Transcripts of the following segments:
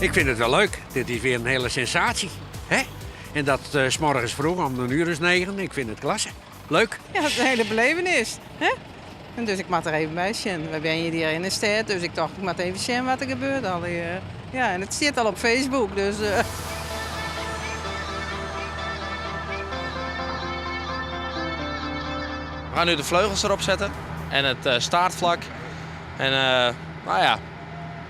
Ik vind het wel leuk. Dit is weer een hele sensatie. Hè? En dat 's morgens vroeg om 9:00. Ik vind het klasse. Leuk. Ja, het is een hele belevenis. Hè? En dus ik moet er even bij zien. We zijn hier in de stad, dus ik dacht ik moet even zien wat er gebeurt al hier. Ja, en het staat al op Facebook, dus... We gaan nu de vleugels erop zetten en het staartvlak. En nou ja,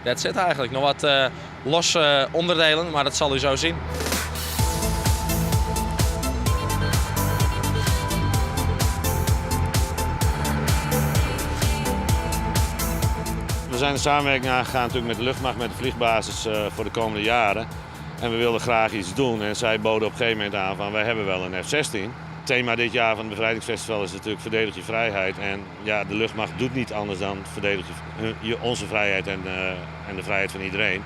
that's it eigenlijk. Nog wat losse onderdelen, maar dat zal u zo zien. We zijn de samenwerking aangegaan natuurlijk met de luchtmacht, met de vliegbasis voor de komende jaren. En we wilden graag iets doen en zij boden op een gegeven moment aan van wij hebben wel een F-16. Het thema dit jaar van het Bevrijdingsfestival is natuurlijk verdedig je vrijheid. En ja, de luchtmacht doet niet anders dan verdedig je onze vrijheid en de vrijheid van iedereen.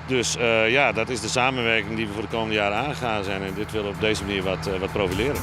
Dus ja, dat is de samenwerking die we voor de komende jaren aangegaan zijn en dit willen we op deze manier wat profileren.